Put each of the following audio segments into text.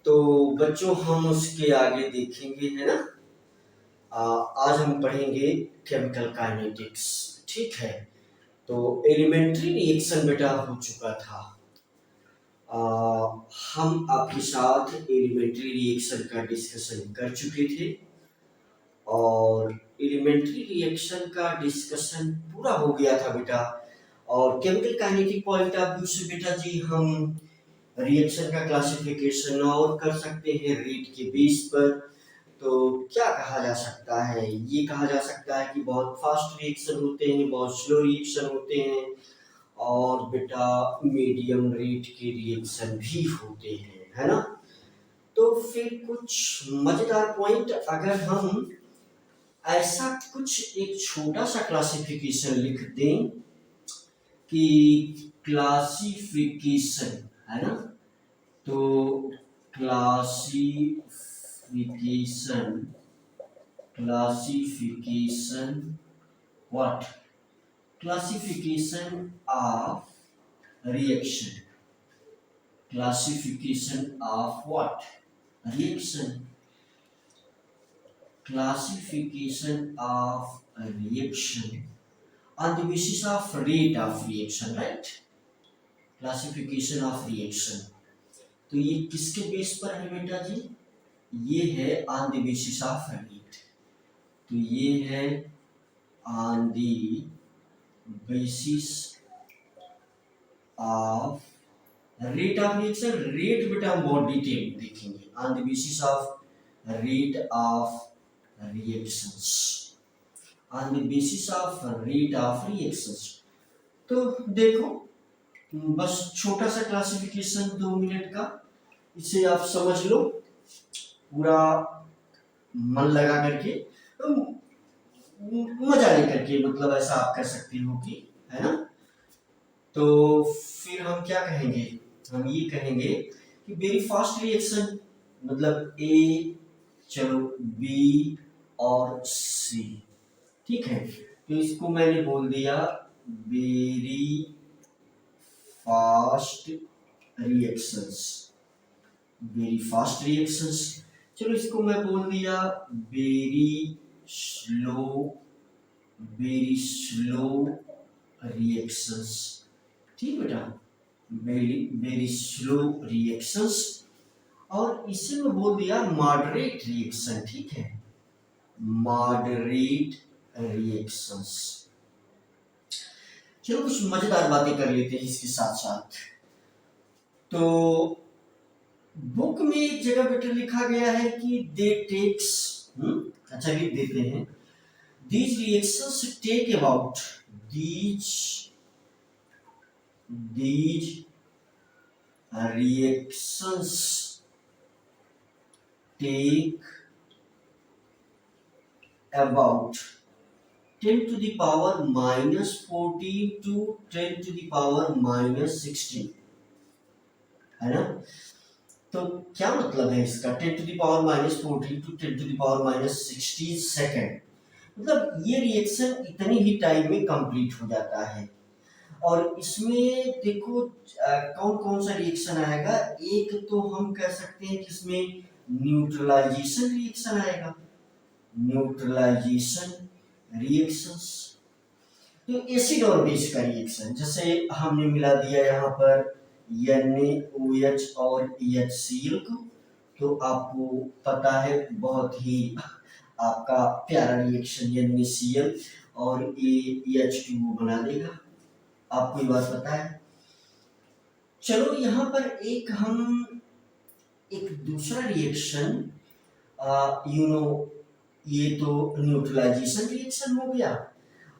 तो बच्चों हम उसके आगे देखेंगे, है ना। आज हम पढ़ेंगे केमिकल काइनेटिक्स। ठीक है, तो एलिमेंट्री रिएक्शन बेटा हो चुका था। हम आपके साथ एलिमेंट्री रिएक्शन का डिस्कशन कर चुके थे और एलिमेंट्री रिएक्शन का डिस्कशन पूरा हो गया था बेटा। और chemical kinetic point of view से बेटा जी हम रिएक्शन का क्लासिफिकेशन और कर सकते हैं रेट के बेस पर। तो क्या कहा जा सकता है, ये कहा जा सकता है कि बहुत फास्ट रिएक्शन होते हैं, बहुत स्लो रिएक्शन होते हैं और बेटा मीडियम रेट के रिएक्शन भी होते हैं, है ना। तो फिर कुछ मजेदार पॉइंट, अगर हम ऐसा कुछ एक छोटा सा क्लासिफिकेशन लिख दें कि क्लासिफिकेशन, है ना, तो classification what? Classification of reaction. Classification of what? Reaction. Classification of a reaction on the basis of rate of reaction, right? Classification of reaction. तो ये किसके बेस पर है बेटा जी? ये है on the basis of rate. तो ये है on the basis of rate of reaction. Rate बेटा हम बहुत डिटेल देखेंगे, on the basis of rate of reactions, on the basis of rate of reactions. तो देखो, बस छोटा सा क्लासिफिकेशन 2 मिनट का, इसे आप समझ लो पूरा मन लगा करके, तो मजा लेकर के, मतलब ऐसा आप कर सकते हो कि, है ना। तो फिर हम क्या कहेंगे, हम ये कहेंगे कि वेरी फास्ट रिएक्शन मतलब ए, चलो बी और सी, ठीक है। तो इसको मैंने बोल दिया very fast reactions, very fast reactions. चलो इसको मैं बोल दिया वेरी स्लो रिएक्शंस, ठीक बेटा, वेरी स्लो रिएक्शंस। और इसे मैं बोल दिया मॉडरेट रिएक्शन, ठीक है, मॉडरेट रिएक्शंस। चलो कुछ मजेदार बातें कर लेते हैं इसके साथ साथ। तो बुक में एक जगह बेटा लिखा गया है कि दे टेक्स, अच्छा लिख देते हैं, these reactions take about these reactions take about 10 to the power minus 14 to 10 to the power minus 16, है ना। तो क्या मतलब है इसका, 10 to the power minus 14 to 10 to the power minus 16 second, मतलब ये रिएक्शन इतनी ही टाइम में कंप्लीट हो जाता है। और इसमें देखो कौन कौन सा रिएक्शन आएगा। एक तो हम कह सकते हैं कि इसमें न्यूट्रलाइजेशन रिएक्शन आएगा, न्यूट्रलाइजेशन रिएक्शंस। तो एसिड और बेस का रिएक्शन, जैसे हमने मिला दिया यहाँ पर NaOH और HCl को, तो आपको पता है बहुत ही आपका प्यारा रिएक्शन NaCl और H2O बना देगा, आपको ये बात पता है। चलो यहाँ पर एक हम एक दूसरा रिएक्शन, ये तो न्यूट्रलाइजेशन रिएक्शन हो गया।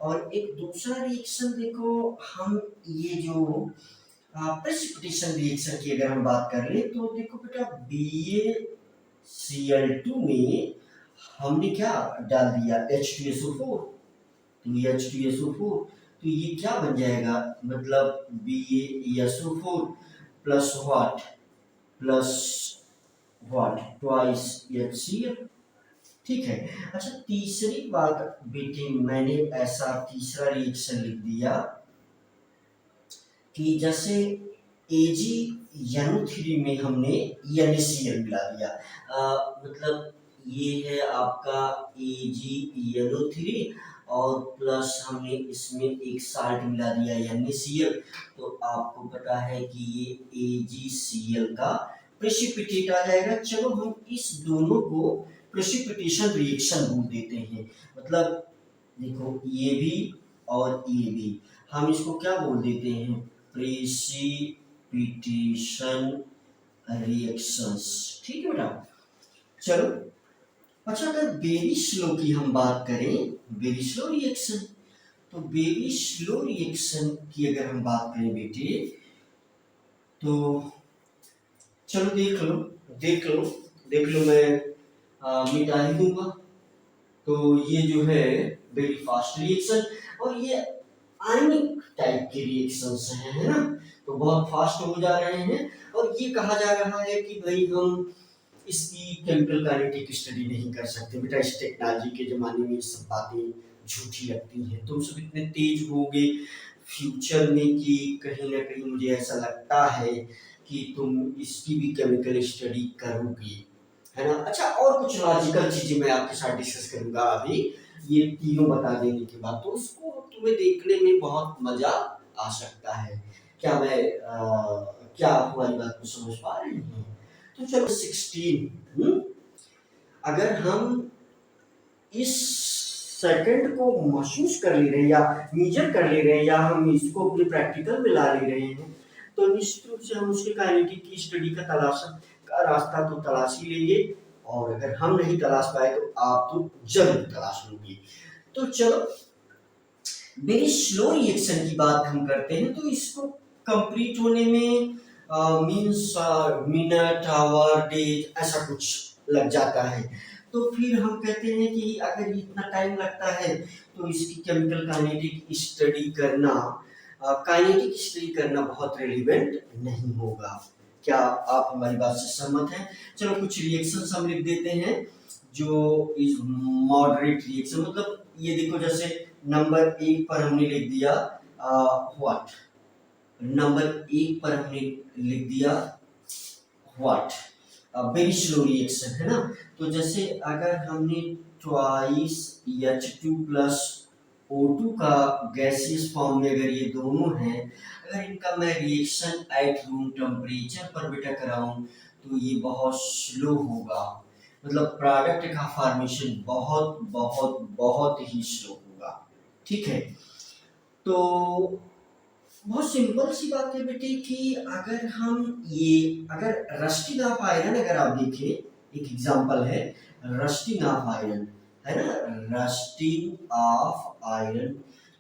और एक दूसरा रिएक्शन देखो, हम ये जो प्रेसिपिटेशन रिएक्शन की अगर हम बात कर ले तो देखो बेटा BaCl2 में हमने क्या डाल दिया H2SO4, तो H2SO4, तो ये क्या बन जाएगा, मतलब BaSO4 plus what twice HCl, ठीक है। अच्छा तीसरी बात बेटे, मैंने ऐसा तीसरा रिएक्शन लिख दिया कि जैसे AgNO3 में हमने NaCl मिला दिया। मतलब ये है आपका AgNO3 और प्लस हमने इसमें एक साल्ट मिला दिया NaCl। तो आपको पता है कि ये AgCl का प्रेसिपिटेट आ जाएगा। चलो हम इस दोनों को प्रेसिपिटेशन रिएक्शन बोल देते हैं। मतलब देखो ये भी और ये भी, हम इसको क्या बोल देते हैं, प्रेसिपिटेशन रिएक्शंस। ठीक है बेटा। चलो अच्छा, अगर वेरी स्लो की हम बात करें, वेरी स्लो रिएक्शन, तो वेरी स्लो रिएक्शन की अगर हम बात करें बेटे, तो चलो देख लो देख लो देख लो, मैं मिटा ही दूंगा। तो ये जो है वेरी फास्ट रिएक्शन, और ये आयनिक टाइप के रिएक्शंस हैं, है ना। तो बहुत फास्ट हो जा रहे हैं, और ये कहा जा रहा है कि भाई हम इसकी केमिकल काइनेटिक स्टडी नहीं कर सकते बेटा। इस टेक्नोलॉजी के जमाने में ये सब बातें झूठी लगती हैं। तुम सब इतने तेज होगे फ्यूचर में कि कहीं ना कहीं मुझे ऐसा लगता है कि तुम इसकी भी केमिकल स्टडी करोगे, है ना। अच्छा, और कुछ लॉजिकल चीजें मैं आपके साथ डिस्कस करूंगा अभी, ये तीनों बता देने के बाद, तो उसको तुम्हें देखने में बहुत मजा आ सकता है। क्या क्या आप हमारी बात को समझ पा रहे हैं? तो चलो 16, अगर हम इस सेकंड को महसूस कर ले रहे हैं या मेजर कर ले रहे हैं, या हम इसको अपने प्रैक्टिकल में ला ले रहे हैं, तो निश्चित रूप से हम उसके काइनेटिक की स्टडी का रास्ता तो तलाश ही लेंगे। और अगर हम नहीं तलाश पाए तो आप तो जरूर तलाश लोगे। तो चलो वेरी स्लो रिएक्शन की बात हम करते हैं, तो इसको कंप्लीट होने में मीन्स मिनट आवर डेज ऐसा कुछ लग जाता है। तो फिर हम कहते हैं कि अगर इतना टाइम लगता है तो इसकी केमिकल काइनेटिक स्टडी करना बहुत रेलिवेंट नहीं होगा। क्या आप हमारी बात से सहमत हैं? चलो कुछ रिएक्शंस हम लिख देते हैं जो इज मॉडरेट रिएक्शन। मतलब ये देखो, जैसे नंबर 1 पर हमने लिख दिया व्हाट, नंबर 1 पर हमने लिख दिया व्हाट, वेरी स्लो रिएक्शन, है ना। तो जैसे अगर हमने ट्वाइस H2 प्लस O2 का गैसियस फॉर्म में अगर ये दोनों हैं, अगर इनका मैं रिएक्शन एट रूम टेम्परेचर पर बेटा कराऊं तो ये बहुत स्लो होगा। मतलब प्रोडक्ट का फॉर्मेशन बहुत बहुत बहुत ही स्लो होगा। ठीक है। तो बहुत सिंपल सी बात है बेटे कि अगर रस्टिंग ऑफ आयरन अगर आप देखें, एक एग्जांपल है रस्टिंग ऑफ आयरन, है ना, रस्टिंग ऑफ आयरन।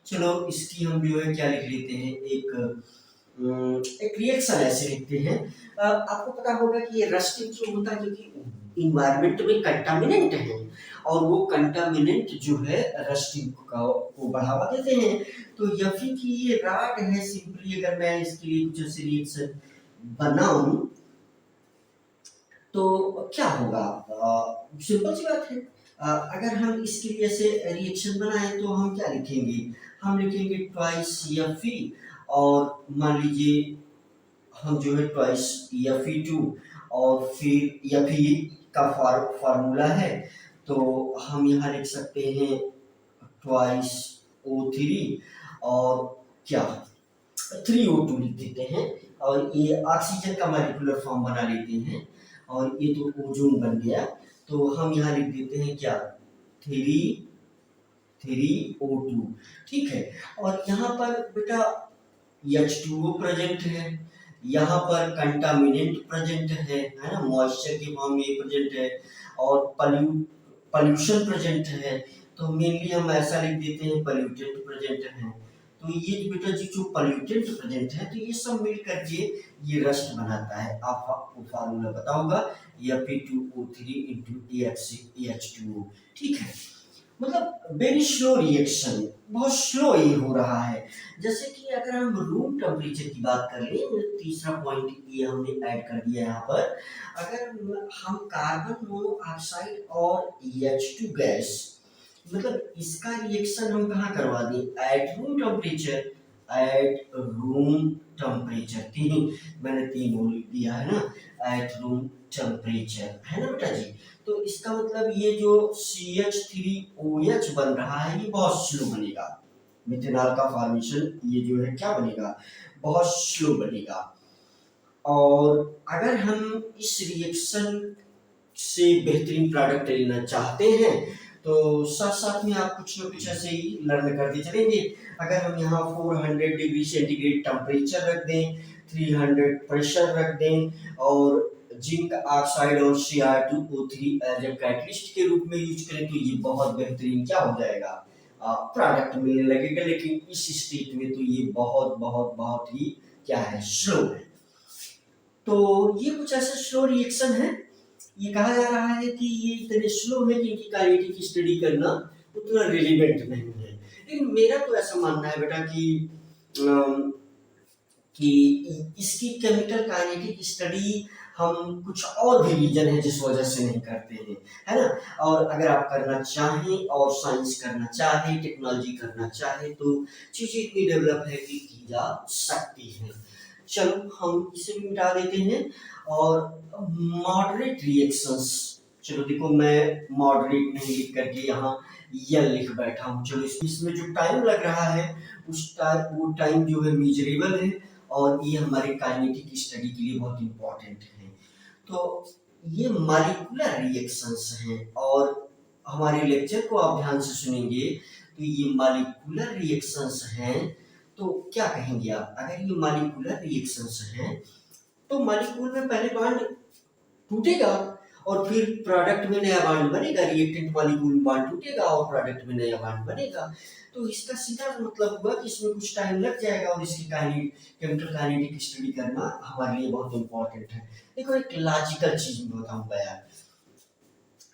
चलो इसकी हम जो है क्या लिख लेते हैं, एक रिएक्शन ऐसे लिखते हैं। आपको पता होगा कि ये रस्टिंग क्यों होता है, क्योंकि इन्वायरमेंट में कंटामिनेंट है, और वो कंटामिनेंट जो है रस्टिंग को बढ़ावा देते हैं। तो यफी की ये राड है, सिंपली अगर मैं इसके लिए कुछ ऐसे रिएक्शन बनाऊं तो क्या होगा, सिंपल सी बात है। अगर हम इसके लिए ऐसे रिएक्शन बनाएं तो हम क्या लिखेंगे, हम लिखेंगे ट्वाइस Fe, और मान लीजिए हम जो है ट्वाइस Fe2, और फिर Fe का फार्मूला है, तो हम यहाँ लिख सकते हैं ट्वाइस O3, और क्या 3O2 लिख देते हैं, और ये ऑक्सीजन का मॉलिक्यूलर फॉर्म बना लेते हैं, और ये तो ओजोन बन गया। तो हम यहाँ लिख देते हैं क्या 3O2। ठीक है। और यहाँ पर बेटा H2O प्रेजेंट है, यहाँ पर कंटामिनेंट प्रेजेंट है ना, मॉइस्चर के फॉर्म में प्रेजेंट है, और पॉल्यूशन प्रेजेंट है। तो मेनली हम ऐसा लिख देते हैं पॉल्यूटेंट प्रेजेंट है। तो ये बेटा जी जो पॉल्यूटेंट प्रेजेंट है, तो ये सब मिल करके ये रस्ट बनाता है। आपको फार्मूला पता होगा, Fe2O3 into AH2O। ठीक है। मतलब वेरी स्लो रिएक्शन, बहुत स्लो ये हो रहा है। जैसे कि अगर हम रूम टेम्परेचर की बात कर लें, तीसरा पॉइंट ये हमने ऐड कर दिया यहाँ पर। अगर हम कार्बन मोनोऑक्साइड और H2 गैस, मतलब इसका रिएक्शन हम कहाँ करवा दें, at room temperature. At room temperature, तीन मैंने तीन बोल दिया है ना, एट रूम टेम्परेचर, है ना बेटा जी। तो इसका मतलब ये जो CH3OH बन रहा है ये बहुत स्लो बनेगा, मिथेनॉल का फॉर्मेशन ये जो है क्या बनेगा, बहुत स्लो बनेगा। और अगर हम इस रिएक्शन से बेहतरीन प्रोडक्ट लेना चाहते हैं तो साथ साथ में आप कुछ न कुछ ऐसे ही लर्न करते चलेंगे। अगर हम यहाँ 400 डिग्री सेंटीग्रेड टेम्परेचर रख दें, 300 प्रेशर रख दें और जिंक ऑक्साइड और Cr2O3 एज ए कैटलिस्ट के रूप में यूज करें तो ये बहुत बेहतरीन क्या हो जाएगा, प्रोडक्ट मिलने लगेगा। लेकिन इस स्टेट में तो ये बहुत बहुत बहुत ही क्या है, स्लो है। तो ये कुछ ऐसा स्लो रिएक्शन है, ये कहा जा रहा है कि ये इतने स्लो है कि इनकी काइनेटिक स्टडी करना उतना रिलेवेंट नहीं है। लेकिन मेरा तो ऐसा मानना है बेटा अम, कि इसकी केमिकल काइनेटिक स्टडी हम कुछ और भी रीजन है जिस वजह से नहीं करते हैं, है ना। और अगर आप करना चाहें और साइंस करना चाहें, टेक्नोलॉजी करना चाहें तो चीजें इतनी डेवलप है कि की जा सकती है। चलो हम इसे भी मिटा देते हैं। और मॉडरेट रिएक्शंस, चलो देखो मैं मॉडरेट नहीं लिख करके यहाँ यल लिख बैठा हूँ। चलो इसमें जो टाइम लग रहा है उस टाइम, वो टाइम जो है मीजरेबल है और ये हमारे काइनेटिक स्टडी के लिए बहुत इंपॉर्टेंट है। तो ये मॉलिक्यूलर रिएक्शंस हैं और हमारे लेक्चर को आप ध्यान से सुनेंगे तो ये मॉलिक्यूलर रिएक्शंस हैं। तो क्या कहेंगे आप, अगर ये मॉलिक्यूलर रिएक्शंस हैं तो मॉलिक्यूल में पहले बॉन्ड टूटेगा और फिर प्रोडक्ट में नया बॉन्ड बनेगा, रिएक्टेंट मॉलिक्यूल में बॉन्ड टूटेगा और प्रोडक्ट में नया बॉन्ड बनेगा। तो इसका सीधा मतलब हुआ कि इसमें कुछ टाइम लग जाएगा और इसकी केमिकल काइनेटिक स्टडी करना हमारे लिए बहुत इंपॉर्टेंट है। देखो एक लॉजिकल चीज में बताऊंगा यार,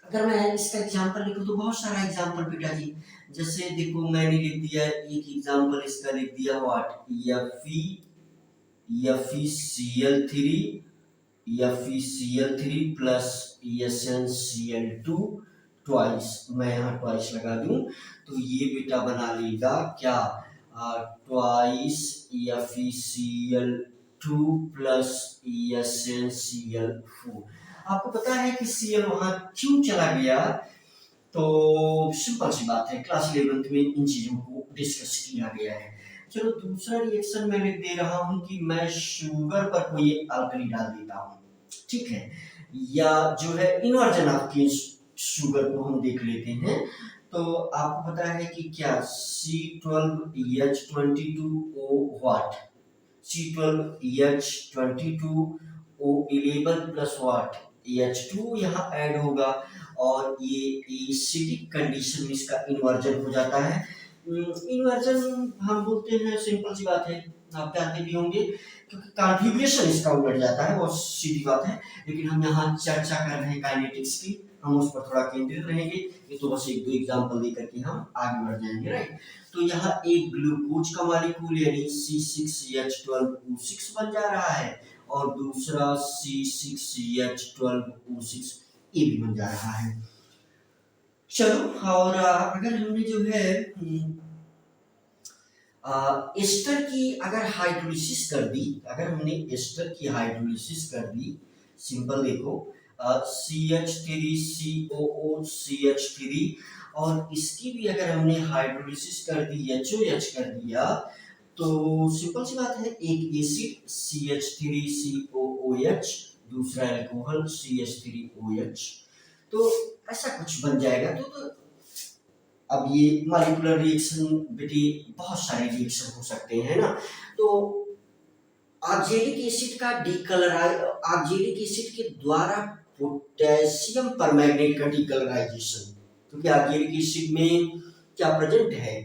अगर मैं इसका एग्जांपल लिखूं तो बहुत सारा एग्जांपल बेटा जी, जैसे देखो मैंने लिख दिया एक एग्जांपल इसका लिख दिया what, FeCl3 FeCl3 plus SnCl2 twice, मैं यहाँ ट्वाइस लगा दूं तो ये बेटा बना लेगा क्या, ट्वाइस FeCl2 प्लस SnCl4। आपको पता है कि Cl वहां क्यों चला गया, तो सिंपल सी बात है, क्लास 11th में इन चीजों को डिस्कस किया गया है। चलो दूसरा रिएक्शन मैं लिख दे रहा हूं कि मैं शुगर पर कोई अल्कली डाल देता हूं, ठीक है, या जो है इन्वर्जन ऑफ की शुगर को हम देख लेते हैं। तो आपको पता है कि क्या C12H22O what, C12H22O11 plus what H2 यहाँ ऐड होगा और ये एसिडिक कंडीशन में इसका इन्वर्जन हो जाता है। इन्वर्जन हम बोलते हैं, सिंपल सी बात है, आप जानते भी होंगे क्योंकि कॉन्फ़िगरेशन इसका उलट जाता है, बहुत सीधी बात है। लेकिन हम यहाँ चर्चा कर रहे हैं काइनेटिक्स की, हम उस पर थोड़ा केंद्रित रहेंगे। ये तो बस एक दो एग्जांपल दे करके हम आगे बढ़ जाएंगे, राइट। तो यहाँ एक ग्लूकोज का मॉलिक्यूल यानी C6H12O6 बन जा रहा है और दूसरा C6H12O6 ये भी बन जा रहा है। चलो और अगर हमने जो है एस्टर की अगर हाइड्रोलिसिस कर दी, अगर हमने एस्टर की हाइड्रोलिसिस कर दी, सिंपल देखो CH3COOCH3 और इसकी भी अगर हमने हाइड्रोलिसिस कर दी, HOH कर दिया, तो सिंपल सी बात है, एक एसिड CH3COOH, दूसरा अल्कोहल CH3OH, तो ऐसा कुछ बन जाएगा। तो अब ये मॉलिक्यूलर रिएक्शन बेटी बहुत सारे रिएक्शन हो सकते हैं ना। तो ऑक्जेलिक एसिड का ऑक्जेलिक एसिड के द्वारा पोटेशियम परमैंगनेट का डीकलराइजेशन, क्योंकि ऑक्जेलिक एसिड में क्या प्रेजेंट है,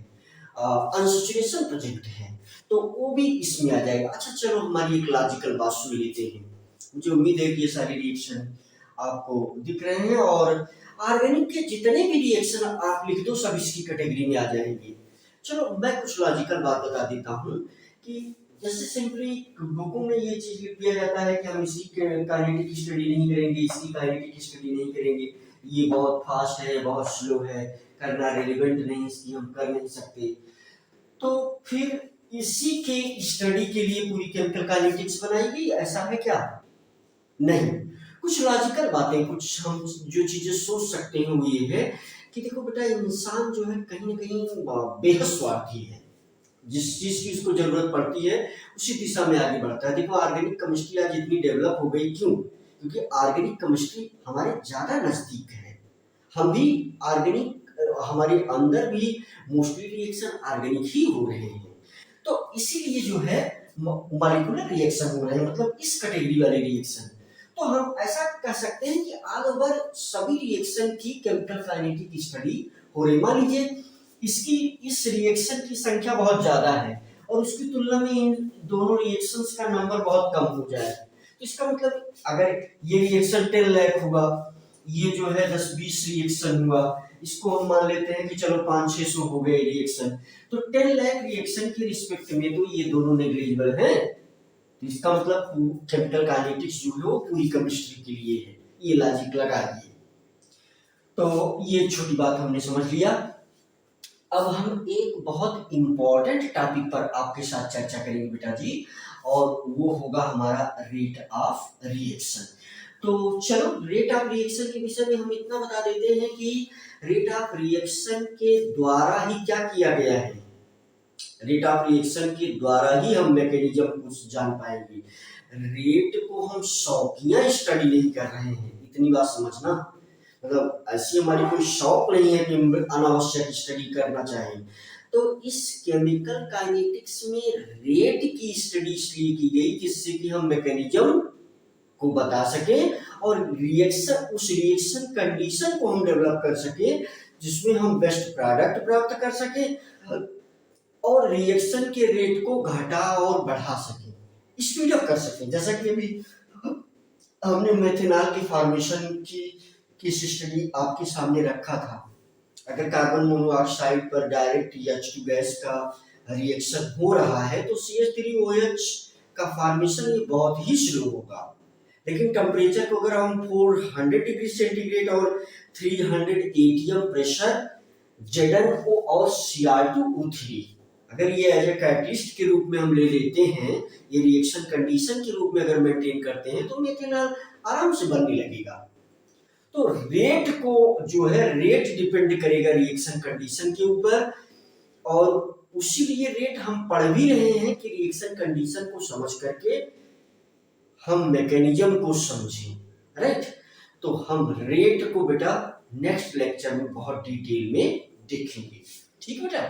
अनसैचुरेशन प्रेजेंट है, तो वो भी इसमें आ जाएगा। अच्छा चलो हमारी एक लॉजिकल बात सुन लेते हैं, मुझे उम्मीद है कि ये सारे रिएक्शन आपको दिख रहे हैं और ऑर्गेनिक के जितने भी रिएक्शन आप लिख दो सब इसकी कैटेगरी में आ जाएंगे। चलो मैं कुछ लॉजिकल बात बता देता हूँ कि जैसे सिंपली बुकों में ये चीज लिख दिया जाता है कि हम इसकी काइनेटिक स्टडी नहीं करेंगे, इसकी काइनेटिक स्टडी नहीं करेंगे, ये बहुत फास्ट है, बहुत स्लो है, करना रिलेवेंट नहीं, इसकी हम कर नहीं सकते। तो फिर इसी के स्टडी के लिए पूरी केमिकल काइनेटिक्स बनाई गई, ऐसा है क्या? नहीं। कुछ लॉजिकल बातें, कुछ हम जो चीजें सोच सकते हैं वो ये है कि देखो बेटा, इंसान जो है कहीं ना कहीं बेहद स्वार्थी है। जिस चीज की उसको जरूरत पड़ती है उसी दिशा में आगे बढ़ता है। देखो ऑर्गेनिक केमिस्ट्री आज इतनी डेवलप हो गई, क्यों? क्योंकि ऑर्गेनिक केमिस्ट्री हमारे ज्यादा नजदीक है। हम भी ऑर्गेनिक, हमारे अंदर भी मोस्टली रिएक्शन ऑर्गेनिक ही हो रहे हैं। तो इसीलिए जो है मॉलिक्यूलर रिएक्शन हो रहे हैं, मतलब इस कैटेगरी वाले रिएक्शन। तो हम ऐसा कह सकते हैं कि ऑल ओवर सभी रिएक्शन की केमिकल काइनेटिक स्टडी हो रही। मान लीजिए इसकी इस रिएक्शन की संख्या बहुत ज्यादा है और उसकी तुलना में इन दोनों रिएक्शंस का नंबर बहुत कम हो जाए, तो इसका मतलब अगर ये रिएक्शन 10 लाख हुआ, ये जो है 10-20 रिएक्शन हुआ, इसको हम मान लेते हैं कि चलो 500-600 हो गए रिएक्शन, तो 10 लाख रिएक्शन के रिस्पेक्ट में तो ये दोनों नेग्लिजिबल हैं। तो इसका मतलब केमिकल काइनेटिक्स जो है वो पूरी केमिस्ट्री के लिए है, ये लॉजिक लगाइए। तो ये छोटी बात हमने समझ लिया। अब हम एक बहुत इंपॉर्टेंट टॉपिक पर आपके साथ चर्चा करेंगे बेटा जी, और वो होगा हमारा रेट ऑफ रिएक्शन। तो चलो रेट ऑफ रिएक्शन के विषय में हम इतना बता देते हैं कि रेट ऑफ रिएक्शन के द्वारा ही क्या किया गया है, रेट ऑफ रिएक्शन के द्वारा ही हम मैकेनिज्म को जान पाएंगे। रेट को हम शौकिया स्टडी नहीं कर रहे हैं, इतनी बात समझना। मतलब ऐसी हमारी कोई शौक नहीं है कि हम अनावश्यक स्टडी करना चाहें। तो इस केमिकल काइनेटिक्स में रेट की स्टडी इसलिए की गई जिससे कि हम मैकेनिज्म को बता सके और रिएक्शन, उस रिएक्शन कंडीशन को हम डेवलप कर सके जिसमें हम बेस्ट प्रोडक्ट प्राप्त कर सके और रिएक्शन के रेट को घटा और बढ़ा सके, स्पीड अप कर सके। जैसा कि अभी हमने मेथेनॉल की फॉर्मेशन की स्टडी आपके सामने रखा था। अगर कार्बन मोनोऑक्साइड पर डायरेक्ट H2 गैस का रिएक्शन हो रहा है तो CH3OH का फॉर्मेशन ये बहुत ही स्लो होगा, लेकिन टेम्परेचर को अगर हम 400 डिग्री सेंटीग्रेड और 300 ATM प्रेशर ZnO और Cr2O3 अगर ये एज ए कैटलिस्ट के रूप में हम ले लेते हैं, ये रिएक्शन कंडीशन के रूप में अगर मेंटेन करते हैं तो मेथेनॉल आराम से बनने लगेगा। तो रेट को जो है रेट डिपेंड करेगा रिएक्शन कंडीशन के ऊपर, और उसीलिए रेट हम पढ़ भी रहे हैं कि रिएक्शन कंडीशन को समझ करके हम मैकेनिज्म को समझें, राइट। तो हम रेट को बेटा नेक्स्ट लेक्चर में बहुत डिटेल में देखेंगे, ठीक बेटा।